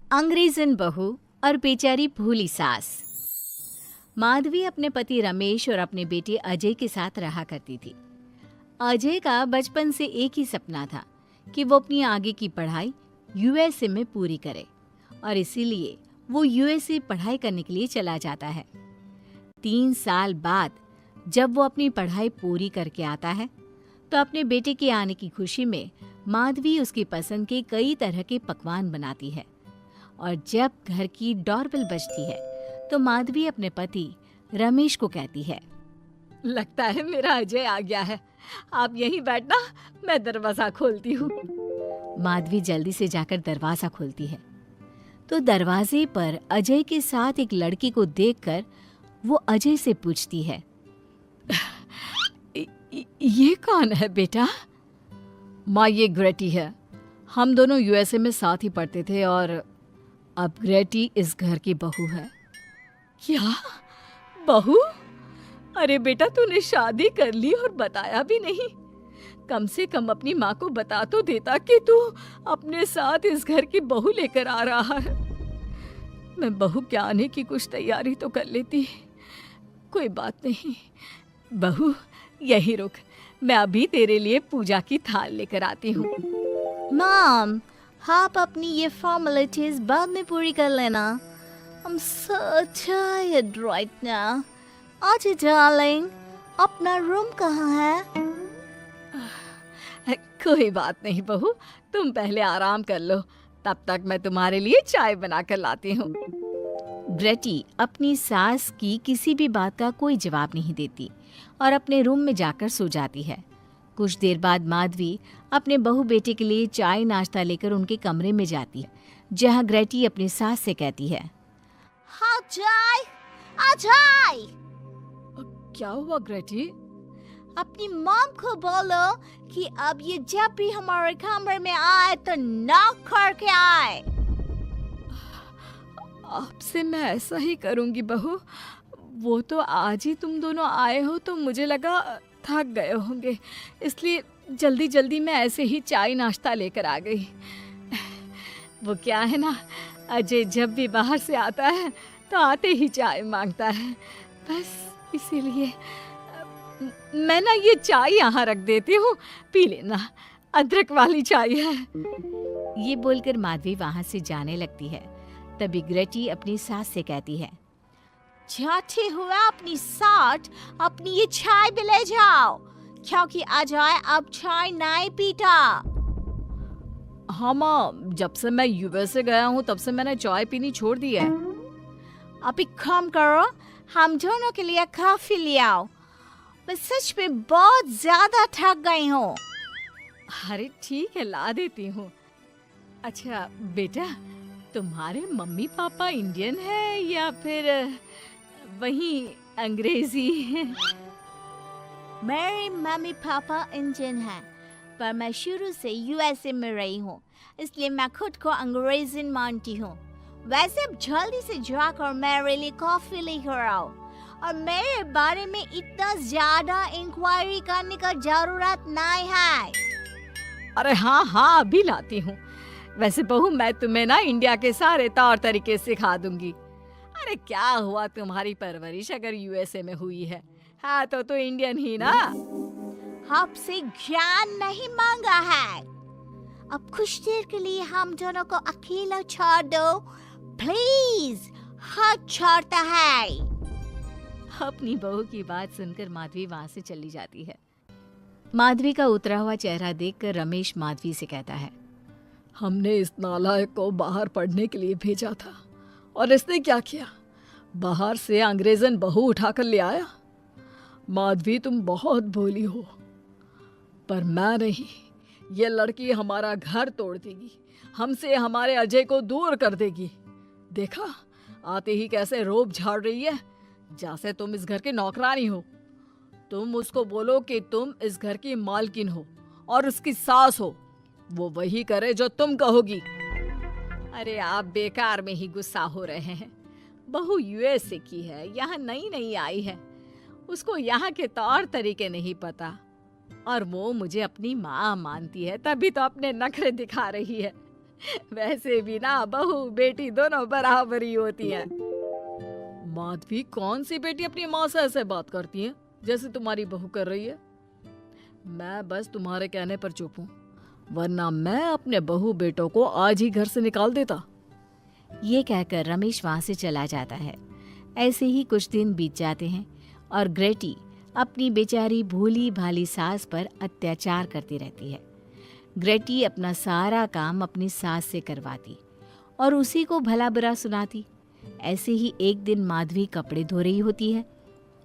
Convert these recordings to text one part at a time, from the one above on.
अंग्रेजन बहू और बेचारी भोली सास। माधवी अपने पति रमेश और अपने बेटे अजय के साथ रहा करती थी। अजय का बचपन से एक ही सपना था कि वो अपनी आगे की पढ़ाई यूएसए में पूरी करे और इसीलिए वो यूएसए पढ़ाई करने के लिए चला जाता है। 3 साल बाद जब वो अपनी पढ़ाई पूरी करके आता है तो अपने बेटे के आने की खुशी में माधवी उसकी पसंद के कई तरह के पकवान बनाती है। और जब घर की डोरबेल बजती है तो माधवी अपने पति रमेश को कहती है, लगता है मेरा अजय आ गया है, आप यहीं बैठना, मैं दरवाजा खोलती हूँ। माधवी जल्दी से जाकर दरवाजा खोलती है तो दरवाजे पर अजय के साथ एक लड़की को देखकर वो अजय से पूछती है, ये कौन है बेटा? माँ, ये ग्रेटी है। हम दोनों यूएसए में साथ ही पढ़ते थे और अब ग्रेटी इस घर की बहू है। क्या बहू? अरे बेटा, तूने शादी कर ली और बताया भी नहीं। कम से कम अपनी माँ को बता तो देता कि तू अपने साथ इस घर की बहू लेकर आ रहा है। मैं बहू के आने की कुछ तैयारी तो कर लेती। कोई बात नहीं बहू, यही रुक, मैं अभी तेरे लिए पूजा की थाल लेकर आती हूँ। मॉम, आप अपनी ये फॉर्मेलिटीज बाद में पूरी कर लेना। I'm so tired right now. आजा डार्लिंग, अपना रूम कहाँ है? कोई बात नहीं बहू, तुम पहले आराम कर लो, तब तक मैं तुम्हारे लिए चाय बनाकर लाती हूँ। ग्रेटी अपनी सास की किसी भी बात का कोई जवाब नहीं देती और अपने रूम में जाकर सो जाती है। कुछ देर बाद माधवी अपने बहू बेटे के लिए चाय नाश्ता लेकर उनके कमरे में जाती है, जहाँ ग्रेटी अपनी सास से कहती है, अजय, अजय। क्या हुआ ग्रेटी? अपनी मॉम को बोलो कि अब ये जब भी हमारे कमरे में आए तो नॉक करके आए। आपसे मैं ऐसा ही करूंगी बहू। वो तो आज ही तुम दोनों आए हो तो मुझे लगा थक गए होंगे, इसलिए जल्दी जल्दी मैं ऐसे ही चाय नाश्ता लेकर आ गई। वो क्या है ना, अजय जब भी बाहर से आता है तो आते ही चाय मांगता है, बस इसीलिए मैं ना ये चाय यहाँ रख देती हूँ, पी लेना, अदरक वाली चाय है। ये बोलकर माधवी वहाँ से जाने लगती है। तभी ग्रेटी अपनी सास से कहती है, जाते हुए अपनी साथ अपनी ये चाय भी ले जाओ, क्योंकि अजय अब चाय नहीं पीता। हाँ माँ, जब से मैं यूएसए गया हूँ तब से मैंने चाय पीनी छोड़ दी है। अब एक काम करो, हम दोनों के लिए कॉफी ले आओ, मैं सच में बहुत ज्यादा थक गई हूँ। अरे ठीक है, ला देती हूँ। अच्छा बेटा, तुम्हारे मम्मी पापा इंडियन है या फिर वही अंग्रेजी है? मेरे मम्मी पापा इंडियन हैं, पर मैं शुरू से यूएसए में रही हूँ, इसलिए मैं खुद को अंग्रेजन मानती हूँ। वैसे अब जल्दी से जाकर मेरे लिए कॉफी लेकर आओ और मेरे बारे में इतना ज्यादा इंक्वायरी करने का जरूरत नहीं है। अरे हाँ हाँ, अभी लाती हूँ। वैसे बहू, मैं तुम्हें ना इंडिया के सारे तौर तरीके सिखा दूंगी। अरे क्या हुआ, तुम्हारी परवरिश अगर यूएसए में हुई है, हाँ तो इंडियन ही ना। आपसे ज्ञान नहीं मांगा है, अब कुछ देर के लिए हम दोनों को अकेला छोड़ दो प्लीज, हाथ छोड़ता है। अपनी बहू की बात सुनकर माधवी वहां से चली जाती है। माधवी का उतरा हुआ चेहरा देखकर रमेश माधवी से कहता है, हमने इस नालायक को बाहर पढ़ने के लिए भेजा था और इसने क्या किया, बाहर से अंग्रेजन बहू उठाकर ले आया। माधवी, तुम बहुत भोली हो, पर मैं नहीं, ये लड़की हमारा घर तोड़ देगी, हमसे हमारे अजय को दूर कर देगी। देखा, आते ही कैसे रोब झाड़ रही है, जैसे तुम इस घर की नौकरानी हो। तुम उसको बोलो कि तुम इस घर की मालकिन हो और उसकी सास हो, वो वही करे जो तुम कहोगी। अरे आप बेकार में ही गुस्सा हो रहे हैं। बहू यूएसए की है, यहाँ नई नई आई है, उसको यहाँ के तौर तरीके नहीं पता और वो मुझे अपनी माँ मानती है, तभी तो अपने नखरे दिखा रही है। वैसे भी ना बहू बेटी दोनों बराबर ही होती हैं। माधवी, कौन सी बेटी अपनी माँ से ऐसे बात करती है जैसे तुम्हारी बहू कर रही है? मैं बस तुम्हारे कहने पर चुप हूँ, वरना मैं अपने बहू बेटों को आज ही घर से निकाल देता। ये कहकर रमेश वहां से चला जाता है। ऐसे ही कुछ दिन बीत जाते हैं और ग्रेटी अपनी बेचारी भोली भाली सास पर अत्याचार करती रहती है। ग्रेटी अपना सारा काम अपनी सास से करवाती और उसी को भला बुरा सुनाती। ऐसे ही एक दिन माधवी कपड़े धो रही होती है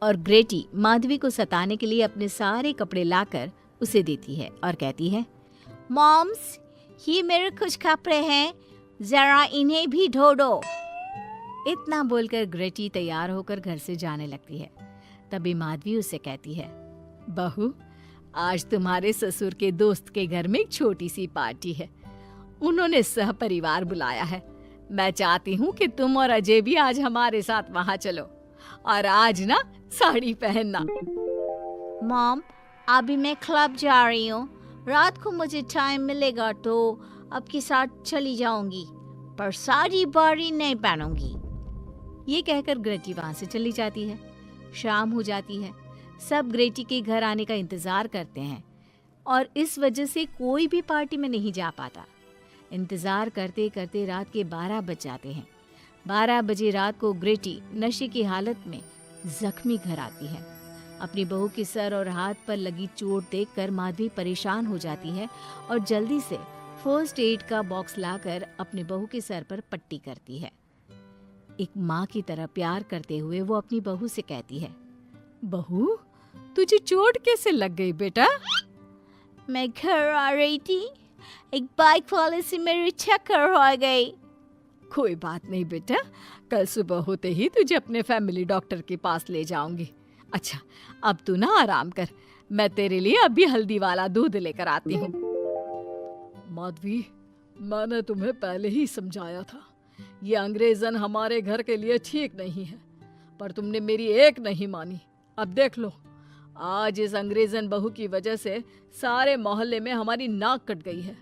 और ग्रेटी माधवी को सताने के लिए अपने सारे कपड़े लाकर उसे देती है और कहती है, मॉम्स, ये मेरे कुछ कपड़े हैं, जरा इन्हें भी धो दो। इतना बोलकर ग्रेटी तैयार होकर घर से जाने लगती है। तभी माधवी उसे कहती है, बहू, आज तुम्हारे ससुर के दोस्त के घर में एक छोटी सी पार्टी है। उन्होंने सह परिवार बुलाया है। मैं चाहती हूँ कि तुम और अजय भी आज हमारे साथ वहाँ चलो और आज ना साड़ी पहनना। मॉम, अभी मैं क्लब जा रही हूँ, रात को मुझे टाइम मिलेगा तो आपके साथ चली जाऊंगी, पर साड़ी बारी नहीं पहनूंगी। ये कहकर ग्रेटी वहां से चली जाती है। शाम हो जाती है। सब ग्रेटी के घर आने का इंतजार करते हैं और इस वजह से कोई भी पार्टी में नहीं जा पाता। इंतजार करते करते रात के 12 बज जाते हैं। 12 बजे रात को ग्रेटी नशे की हालत में जख्मी घर आती है। अपनी बहू के सर और हाथ पर लगी चोट देखकर माधवी परेशान हो जाती है और जल्दी से फर्स्ट एड का बॉक्स लाकर अपनी बहू के सर पर पट्टी करती है। एक माँ की तरह प्यार करते हुए वो अपनी बहू से कहती है, बहू, तुझे चोट कैसे लग गई बेटा? मैं घर आ रही थी, एक बाइक वाले से मेरी टक्कर हो गई। कोई बात नहीं बेटा, कल सुबह होते ही तुझे अपने फैमिली डॉक्टर के पास ले जाऊंगी। अच्छा, अब तू ना आराम कर, मैं तेरे लिए अभी हल्दी वाला दूध लेकर आती हूँ। माधवी, मैंने तुम्हें पहले ही समझाया था, ये अंग्रेजन हमारे घर के लिए ठीक नहीं है, पर तुमने मेरी एक नहीं मानी। अब देख लो, आज इस अंग्रेजन बहू की वजह से सारे मोहल्ले में हमारी नाक कट गई है।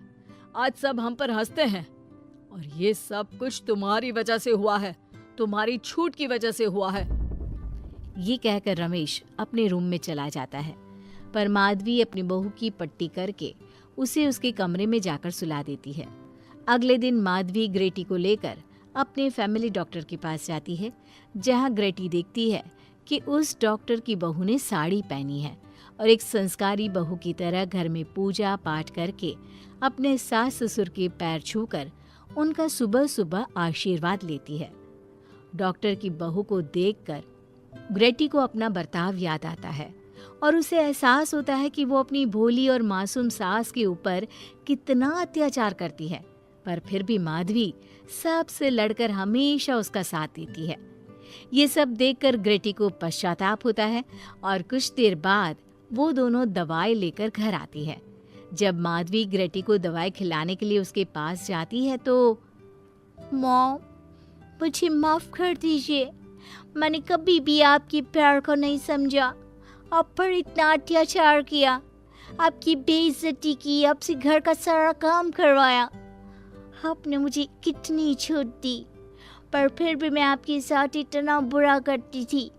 आज सब हम पर हंसते हैं और ये सब कुछ तुम्हारी वजह से हुआ है, तुम्हारी छूट की वजह से हुआ है। ये कहकर रमेश अपने रूम में चला जाता है, पर माधवी अपनी बहू की पट्टी करके उसे उसके कमरे में जाकर सुला देती है। अगले दिन माधवी ग्रेटी को लेकर अपने फैमिली डॉक्टर के पास जाती है, जहां ग्रेटी देखती है कि उस डॉक्टर की बहू ने साड़ी पहनी है और एक संस्कारी बहू की तरह घर में पूजा पाठ करके अपने सास ससुर के पैर छूकर उनका सुबह सुबह आशीर्वाद लेती है। डॉक्टर की बहू को देखकर ग्रेटी को अपना बर्ताव याद आता है और उसे एहसास होता है कि वो अपनी भोली और मासूम सास के ऊपर कितना अत्याचार करती है, पर फिर भी माधवी सबसे लड़कर हमेशा उसका साथ देती है। ये सब देखकर ग्रेटी को पश्चाताप होता है और कुछ देर बाद वो दोनों दवाई लेकर घर आती है। जब माधवी ग्रेटी को दवाई खिलाने के लिए उसके पास जाती है तो, मॉम, मुझे माफ कर दीजिए, मैंने कभी भी आपके प्यार को नहीं समझा, आप पर इतना अत्याचार किया, आपकी बेइज्जती की, आपसे घर का सारा काम करवाया। आपने मुझे कितनी छूट दी, पर फिर भी मैं आपके साथ इतना बुरा करती थी।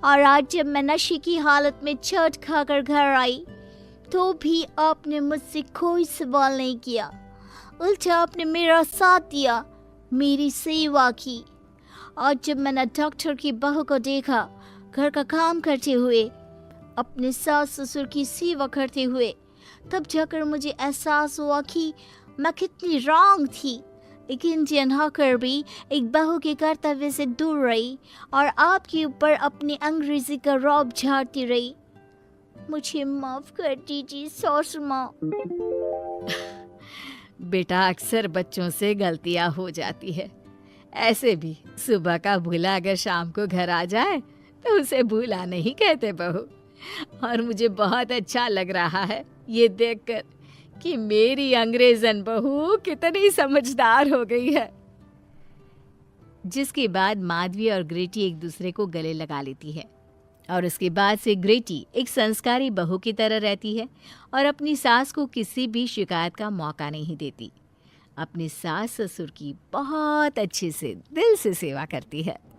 और आज जब मैं नशे की हालत में चोट खाकर घर आई तो भी आपने मुझसे कोई सवाल नहीं किया, उल्टा आपने मेरा साथ दिया, मेरी सेवा की। और जब मैंने डॉक्टर की बहू को देखा घर का काम करते हुए, अपने सास ससुर की सेवा करते हुए, तब जाकर मुझे एहसास हुआ कि मैं कितनी रॉन्ग थी। एक इंडियन होकर भी एक बहू के कर्तव्य से दूर रही और आपके ऊपर अपनी अंग्रेजी का रौब झाड़ती रही। मुझे माफ कर दीजिए सासू माँ। बेटा, अक्सर बच्चों से गलतियां हो जाती है। ऐसे भी सुबह का भूला अगर शाम को घर आ जाए तो उसे भूला नहीं कहते बहू। और मुझे बहुत अच्छा लग रहा है ये देखकर कि मेरी अंग्रेजन बहू कितनी समझदार हो गई है। जिसके बाद माधवी और ग्रेटी एक दूसरे को गले लगा लेती है और उसके बाद से ग्रेटी एक संस्कारी बहू की तरह रहती है और अपनी सास को किसी भी शिकायत का मौका नहीं देती। अपने सास ससुर की बहुत अच्छे से दिल से सेवा करती है।